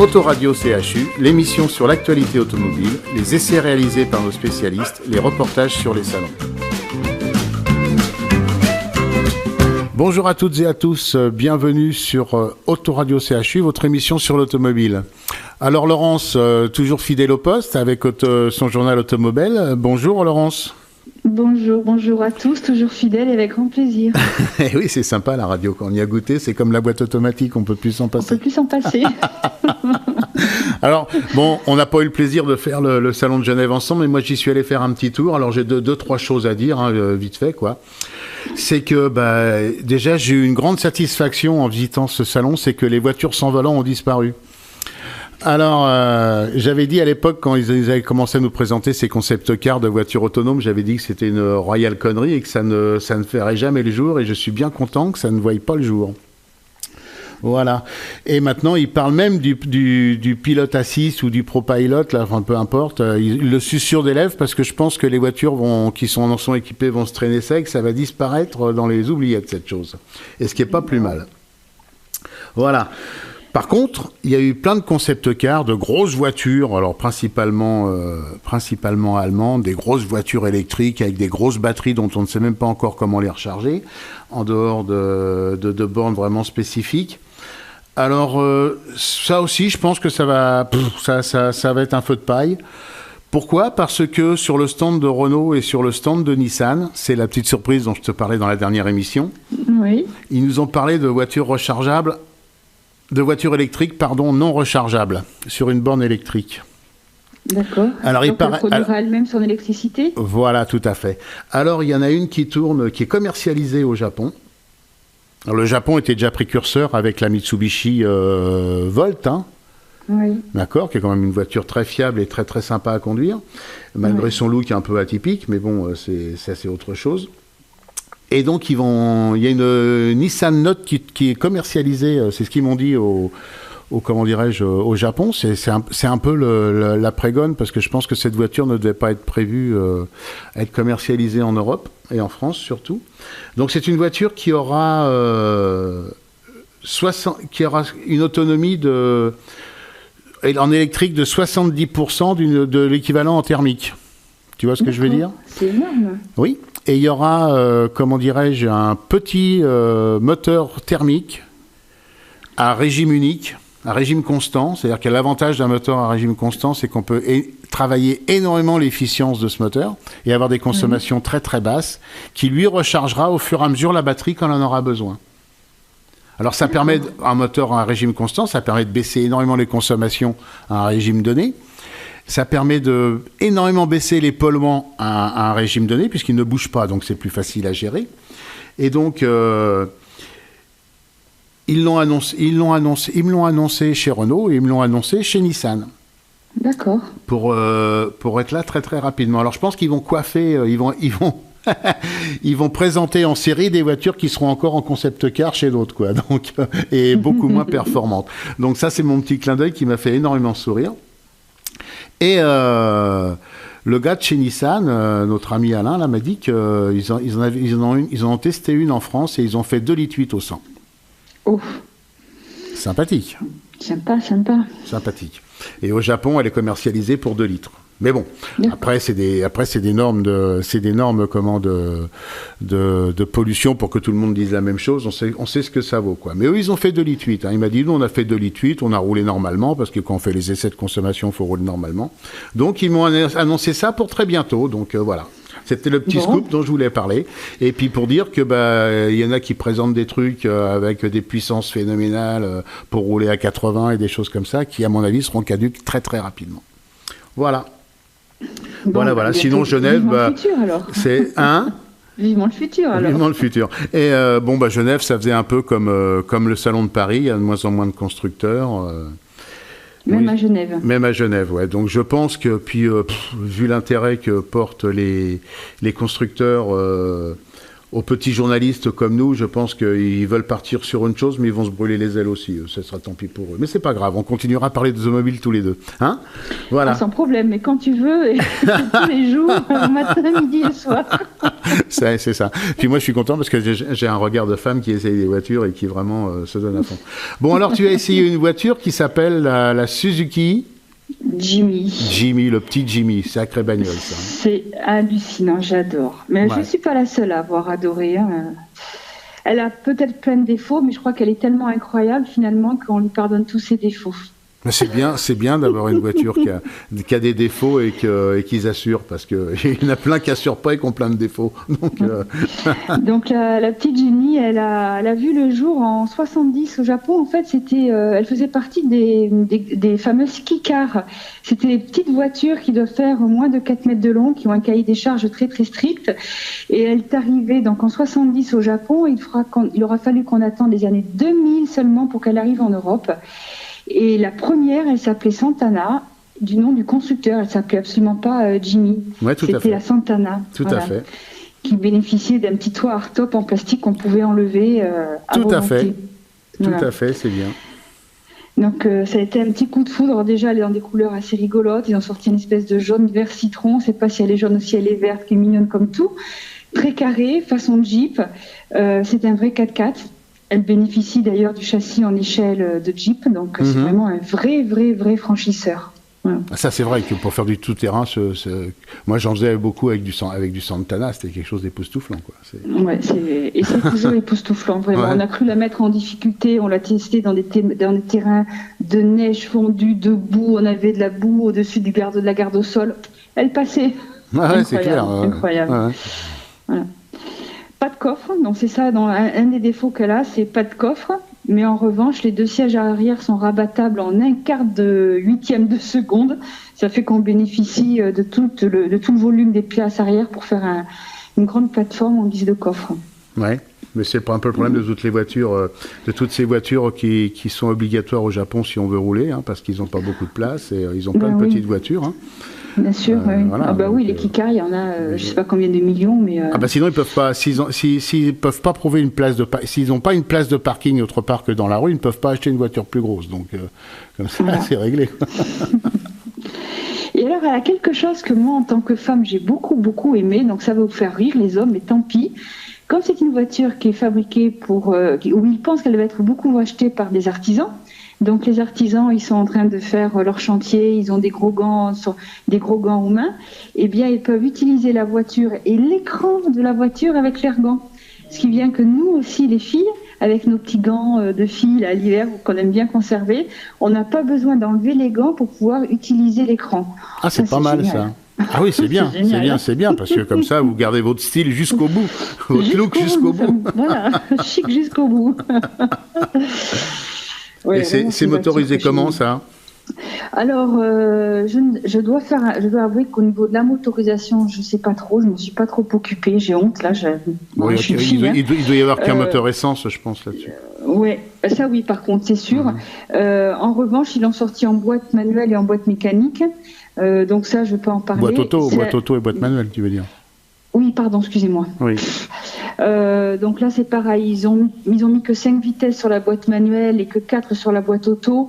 Autoradio CHU, l'émission sur l'actualité automobile, les essais réalisés par nos spécialistes, les reportages sur les salons. Bonjour à toutes et à tous, bienvenue sur Autoradio CHU, votre émission sur l'automobile. Alors Laurence, toujours fidèle au poste avec son journal automobile. Bonjour Laurence. Bonjour à tous, toujours fidèle et avec grand plaisir. Et oui, c'est sympa la radio, quand on y a goûté, c'est comme la boîte automatique, on peut plus s'en passer. On peut plus s'en passer. Alors, bon, on n'a pas eu le plaisir de faire le salon de Genève ensemble, mais moi j'y suis allé faire un petit tour, alors j'ai trois choses à dire, vite fait, quoi. C'est que, déjà, j'ai eu une grande satisfaction en visitant ce salon, c'est que les voitures sans volant ont disparu. Alors, j'avais dit à l'époque, quand ils avaient commencé à nous présenter ces concept cars de voitures autonomes, j'avais dit que c'était une royale connerie et que ça ne ferait jamais le jour, et je suis bien content que ça ne voie pas le jour. Voilà. Et maintenant, ils parlent même du pilote assist ou du ProPilot, là, enfin, peu importe. Ils le susurrent des lèvres parce que je pense que les voitures qui en sont équipées vont se traîner sec, ça va disparaître dans les oubliettes, cette chose. Et ce qui n'est pas plus mal. Voilà. Par contre, il y a eu plein de concept cars, de grosses voitures, alors principalement allemandes, des grosses voitures électriques avec des grosses batteries dont on ne sait même pas encore comment les recharger, en dehors de bornes vraiment spécifiques. Alors, ça aussi, je pense que ça va être un feu de paille. Pourquoi ? Parce que sur le stand de Renault et sur le stand de Nissan, c'est la petite surprise dont je te parlais dans la dernière émission, oui. Ils nous ont parlé de voitures rechargeables, de voitures électriques, non rechargeables, sur une borne électrique. D'accord. Alors, donc elle produira elle-même son électricité ? Voilà, tout à fait. Alors, il y en a une qui est commercialisée au Japon. Alors, le Japon était déjà précurseur avec la Mitsubishi Volt, Oui. D'accord, qui est quand même une voiture très fiable et très très sympa à conduire, malgré son look un peu atypique, mais bon, c'est autre chose. Et donc, il y a une Nissan Note qui est commercialisée, c'est ce qu'ils m'ont dit au Japon. C'est un peu la prégone, parce que je pense que cette voiture ne devait pas être prévue être commercialisée en Europe, et en France surtout. Donc, c'est une voiture qui aura une autonomie en électrique de 70% de l'équivalent en thermique. Tu vois ce que je veux dire ? C'est énorme. Oui. Et il y aura, un petit moteur thermique à régime unique, à régime constant. C'est-à-dire que l'avantage d'un moteur à régime constant, c'est qu'on peut travailler énormément l'efficience de ce moteur et avoir des consommations très très basses, qui lui rechargera au fur et à mesure la batterie quand on en aura besoin. Alors ça permet, un moteur à régime constant, ça permet de baisser énormément les consommations à un régime donné. Ça permet de énormément baisser les polluants à un régime donné, puisqu'ils ne bougent pas, donc c'est plus facile à gérer. Et donc, ils me l'ont annoncé chez Renault et ils me l'ont annoncé chez Nissan. D'accord. Pour être là très très rapidement. Alors je pense qu'ils vont coiffer, ils vont présenter en série des voitures qui seront encore en concept car chez d'autres, quoi. Donc, et beaucoup moins performantes. Donc ça, c'est mon petit clin d'œil qui m'a fait énormément sourire. Et le gars de chez Nissan, notre ami Alain, là, m'a dit qu'ils en ont testé une en France et ils ont fait 2,8 litres au 100. Ouf. Sympathique. Sympa. Sympathique. Et au Japon, elle est commercialisée pour 2 litres. Mais bon, après c'est des normes de pollution pour que tout le monde dise la même chose. On sait ce que ça vaut, quoi. Mais eux, ils ont fait 2,8 litres. Il m'a dit, nous, on a fait 2,8 litres, on a roulé normalement, parce que quand on fait les essais de consommation, il faut rouler normalement. Donc, ils m'ont annoncé ça pour très bientôt. Donc, voilà. C'était le petit scoop dont je voulais parler. Et puis, pour dire que, y en a qui présentent des trucs avec des puissances phénoménales pour rouler à 80 et des choses comme ça, qui, à mon avis, seront caduques très, très rapidement. Voilà. Voilà. Sinon, Genève, c'est Vivement le futur, alors. Vivement le futur. Et Genève, ça faisait un peu comme le salon de Paris. Il y a de moins en moins de constructeurs. Même à Genève. Même à Genève, ouais. Donc je pense que, puis, vu l'intérêt que portent les constructeurs aux petits journalistes comme nous, je pense qu'ils veulent partir sur une chose, mais ils vont se brûler les ailes aussi. Ce sera tant pis pour eux. Mais c'est pas grave, on continuera à parler d'automobile tous les deux. Hein ? Voilà. Sans problème, mais quand tu veux, et tous les jours, matin, midi et soir. C'est ça. Puis moi, je suis content parce que j'ai un regard de femme qui essaye des voitures et qui vraiment se donne à fond. Bon, alors, tu as essayé une voiture qui s'appelle la Suzuki Jimmy. Jimmy, le petit Jimmy. Sacré bagnole, ça. C'est hallucinant, j'adore. Mais je ne suis pas la seule à avoir adoré. Elle a peut-être plein de défauts, mais je crois qu'elle est tellement incroyable, finalement, qu'on lui pardonne tous ses défauts. Mais c'est bien d'avoir une voiture qui a des défauts et qu'ils assurent, parce qu'il y en a plein qui n'assurent pas et qui ont plein de défauts. Donc la petite Jenny, elle a vu le jour en 70 au Japon. En fait, elle faisait partie des fameuses Kikar. C'était les petites voitures qui doivent faire moins de 4 mètres de long, qui ont un cahier des charges très très strict. Et elle est arrivée donc en 70 au Japon. Il aura fallu qu'on attende les années 2000 seulement pour qu'elle arrive en Europe. Et la première, elle s'appelait Santana, du nom du constructeur. Elle s'appelait absolument pas Jimmy. Ouais, C'était la Santana. Tout à fait. Qui bénéficiait d'un petit toit hardtop en plastique qu'on pouvait enlever à volonté. Tout à fait, c'est bien. Donc ça a été un petit coup de foudre. Déjà, elle est dans des couleurs assez rigolotes. Ils ont sorti une espèce de jaune vert citron. On ne sait pas si elle est jaune ou si elle est verte, qui est mignonne comme tout. Très carré, façon Jeep. C'est un vrai 4x4. Elle bénéficie d'ailleurs du châssis en échelle de Jeep, donc c'est vraiment un vrai franchisseur. Voilà. Ça, c'est vrai que pour faire du tout-terrain, moi j'en faisais beaucoup avec du Santana, c'était quelque chose d'époustouflant. Ouais, et c'est toujours époustouflant, vraiment. Ouais. On a cru la mettre en difficulté, on l'a testé dans des terrains de neige fondue, de boue, on avait de la boue au-dessus de la garde au sol. Elle passait. Ouais, c'est clair. Incroyable. Ouais. Voilà. Pas de coffre, donc c'est ça, un des défauts qu'elle a, c'est pas de coffre, mais en revanche, les deux sièges arrière sont rabattables en un quart de huitième de seconde. Ça fait qu'on bénéficie de tout le volume des places arrière pour faire une grande plateforme en guise de coffre. Ouais, mais c'est un peu le problème de toutes les voitures, de toutes ces voitures qui sont obligatoires au Japon si on veut rouler, hein, parce qu'ils n'ont pas beaucoup de place et ils ont plein de petites voitures. Hein. Bien sûr, oui. Voilà, oui, les Kikar, il y en a, je sais pas combien de millions, mais. Sinon ils peuvent pas, s'ils peuvent pas prouver une place s'ils n'ont pas une place de parking autre part que dans la rue, ils ne peuvent pas acheter une voiture plus grosse. Donc comme ça, voilà. C'est réglé. Et alors, elle a quelque chose que moi, en tant que femme, j'ai beaucoup aimé. Donc ça va vous faire rire les hommes, mais tant pis. Comme c'est une voiture qui est fabriquée où ils pensent qu'elle va être beaucoup achetée par des artisans. Donc les artisans, ils sont en train de faire leur chantier, ils ont des gros gants aux mains. Eh bien, ils peuvent utiliser la voiture et l'écran de la voiture avec leurs gants. Ce qui vient que nous aussi, les filles, avec nos petits gants de filles à l'hiver qu'on aime bien conserver, on n'a pas besoin d'enlever les gants pour pouvoir utiliser l'écran. Ah, c'est pas mal ça. Ah oui, c'est bien, c'est bien, parce que comme ça, vous gardez votre style jusqu'au bout, votre look jusqu'au bout. Voilà, chic jusqu'au bout. Ouais, et c'est motorisé comment ça ? Alors, je dois avouer qu'au niveau de la motorisation, je ne sais pas trop, je ne me suis pas trop occupée, j'ai honte là. Il doit y avoir qu'un moteur essence, je pense, là-dessus. Oui, ça oui, par contre, c'est sûr. En revanche, ils l'ont sorti en boîte manuelle et en boîte mécanique, donc ça, je peux en parler. Boîte auto et boîte manuelle, tu veux dire ? Oui, pardon, excusez-moi. Oui. Donc là, c'est pareil. Ils ont mis que 5 vitesses sur la boîte manuelle et que 4 sur la boîte auto.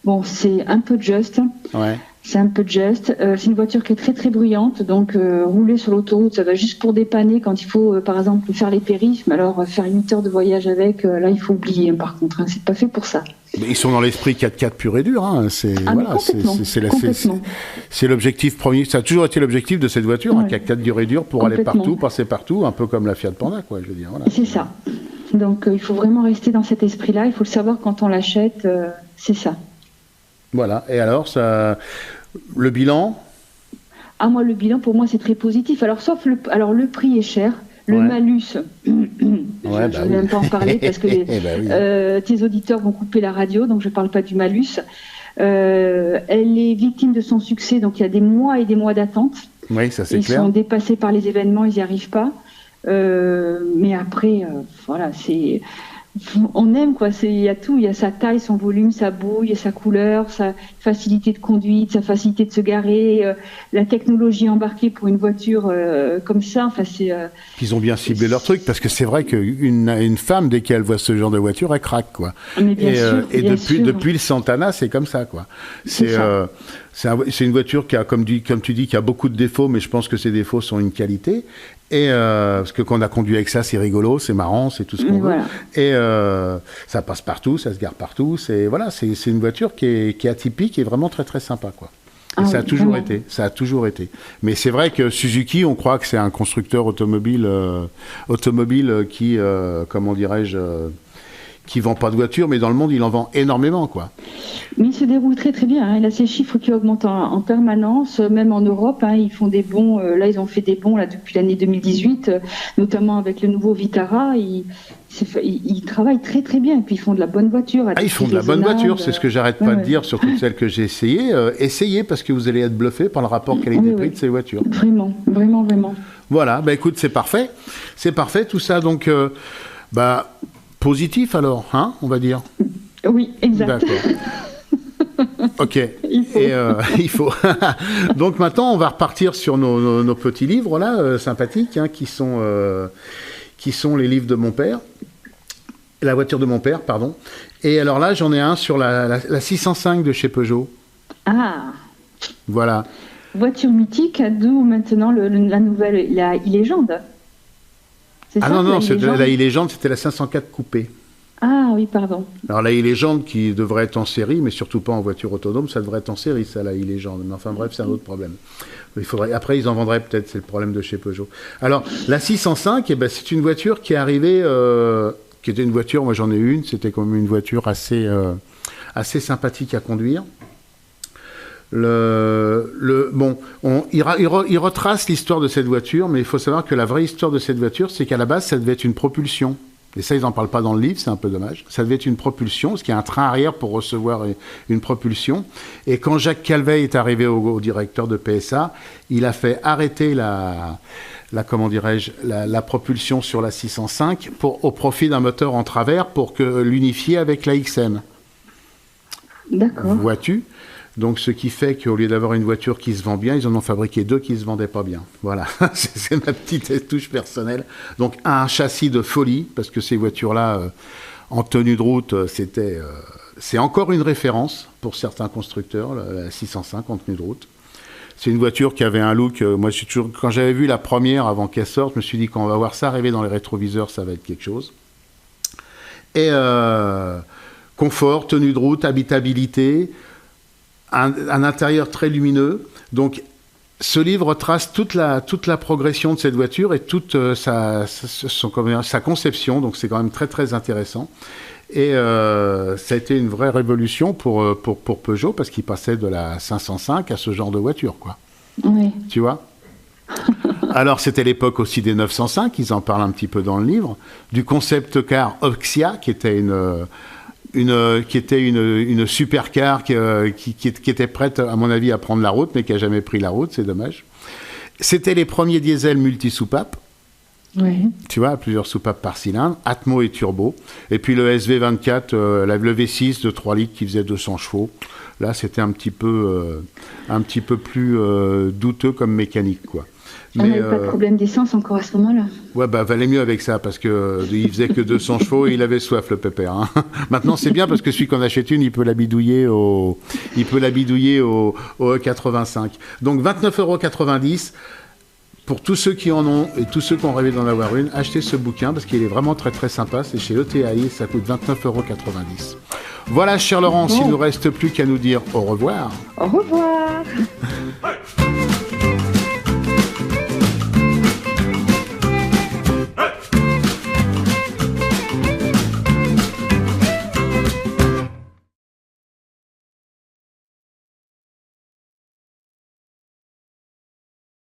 Bon, c'est un peu juste. Ouais. C'est un peu juste. C'est une voiture qui est très très bruyante. Donc, rouler sur l'autoroute, ça va juste pour dépanner quand il faut, par exemple, faire les périphes. Mais alors, faire 8 heures de voyage avec, là, il faut oublier, par contre. Hein, c'est pas fait pour ça. Mais ils sont dans l'esprit 4x4 pur et dur. Hein. C'est l'objectif premier. Ça a toujours été l'objectif de cette voiture, un 4x4 dur et dur pour aller partout, passer partout, un peu comme la Fiat Panda, quoi. Je veux dire. Voilà. C'est ça. Donc, il faut vraiment rester dans cet esprit-là. Il faut le savoir quand on l'achète. C'est ça. Voilà. Et alors, le bilan ? Ah, moi, le bilan, pour moi, c'est très positif. Alors, sauf le prix est cher. Le malus, je ne vais même pas en parler parce que tes auditeurs vont couper la radio, donc je ne parle pas du malus. Elle est victime de son succès, donc il y a des mois et des mois d'attente. Oui, ça c'est clair. Ils sont dépassés par les événements, ils n'y arrivent pas. Mais après, voilà, c'est... On aime, quoi. Il y a tout. Il y a sa taille, son volume, sa bouille, sa couleur, sa facilité de conduite, sa facilité de se garer, la technologie embarquée pour une voiture comme ça. Enfin, ils ont bien ciblé leur truc, parce que c'est vrai qu'une femme, dès qu'elle voit ce genre de voiture, elle craque, quoi. Mais bien sûr, depuis le Santana, c'est comme ça, quoi. C'est une voiture qui a, comme tu dis, qui a beaucoup de défauts, mais je pense que ces défauts sont une qualité. Et parce que quand on a conduit avec ça, c'est rigolo, c'est marrant, c'est tout ce qu'on veut. Et ça passe partout, ça se gare partout. C'est une voiture qui est atypique et vraiment très très sympa, quoi. Et ça a toujours été. Mais c'est vrai que Suzuki, on croit que c'est un constructeur automobile qui, comment dirais-je, qui vend pas de voitures, mais dans le monde, il en vend énormément, quoi. Mais il se déroule très très bien. Il a ces chiffres qui augmentent en permanence, même en Europe. Ils font des bons. Là, ils ont fait des bons là depuis l'année 2018, notamment avec le nouveau Vitara. Ils travaillent très très bien. Et puis ils font de la bonne voiture. Ils font de la bonne voiture. C'est ce que j'arrête pas de dire sur toutes celles que j'ai essayées. Essayez parce que vous allez être bluffé par le rapport qualité-prix de ces voitures. Vraiment, vraiment, vraiment. Voilà. Écoute, c'est parfait. C'est parfait tout ça. Donc, positif alors, on va dire. Oui, exact. D'accord. Ok. Il faut. Donc maintenant, on va repartir sur nos petits livres là, sympathiques, qui sont les livres de mon père, la voiture de mon père, pardon. Et alors là, j'en ai un sur la 605 de chez Peugeot. Ah. Voilà. Voiture mythique, d'où maintenant la nouvelle, la e-légende. Non, la e-légende, c'était la 504 coupée. Ah oui, pardon. Alors la e-légende qui devrait être en série, mais surtout pas en voiture autonome, ça devrait être en série, ça, la e-légende. Mais enfin bref, c'est un autre problème. Après, ils en vendraient peut-être, c'est le problème de chez Peugeot. Alors, la 605, c'est une voiture qui est arrivée, qui était une voiture, moi j'en ai une, c'était quand même une voiture assez sympathique à conduire. Il retrace l'histoire de cette voiture, mais il faut savoir que la vraie histoire de cette voiture, c'est qu'à la base, ça devait être une propulsion. Et ça, ils n'en parlent pas dans le livre, c'est un peu dommage. Ça devait être une propulsion, parce qu'il y a un train arrière pour recevoir une propulsion. Et quand Jacques Calvet est arrivé au directeur de PSA, il a fait arrêter la propulsion sur la 605 au profit d'un moteur en travers pour l'unifier avec la XM. D'accord. Vois-tu ? Donc, ce qui fait qu'au lieu d'avoir une voiture qui se vend bien, ils en ont fabriqué deux qui ne se vendaient pas bien. Voilà, c'est ma petite touche personnelle. Donc, un châssis de folie, parce que ces voitures-là, en tenue de route, c'est encore une référence pour certains constructeurs, la 605 en tenue de route. C'est une voiture qui avait un look... moi, quand j'avais vu la première avant qu'elle sorte, je me suis dit, quand on va voir ça arriver dans les rétroviseurs, ça va être quelque chose. Et confort, tenue de route, habitabilité... Un intérieur très lumineux. Donc, ce livre trace toute la progression de cette voiture et toute sa conception. Donc, c'est quand même très, très intéressant. Et ça a été une vraie révolution pour Peugeot parce qu'il passait de la 505 à ce genre de voiture, quoi. Oui. Tu vois ? Alors, c'était l'époque aussi des 905, ils en parlent un petit peu dans le livre, du concept car Oxia, qui était une supercar qui était prête, à mon avis, à prendre la route, mais qui n'a jamais pris la route, c'est dommage. C'était les premiers diesels multi-soupapes. Oui. Tu vois, plusieurs soupapes par cylindre, Atmo et turbo. Et puis le SV24, le V6 de 3 litres qui faisait 200 chevaux. Là, c'était un petit peu plus douteux comme mécanique, quoi. On n'avait pas de problème d'essence encore à ce moment-là. Ouais, valait mieux avec ça, parce qu'il faisait que 200 chevaux et il avait soif, le pépère. Hein. Maintenant, c'est bien, parce que celui qu'on achète une, il peut la bidouiller au E85. Donc, 29,90 €. Pour tous ceux qui en ont et tous ceux qui ont rêvé d'en avoir une, achetez ce bouquin, parce qu'il est vraiment très, très sympa. C'est chez ETAI, ça coûte 29,90 €. Voilà, cher Laurent, s'il ne nous reste plus qu'à nous dire au revoir. Au revoir.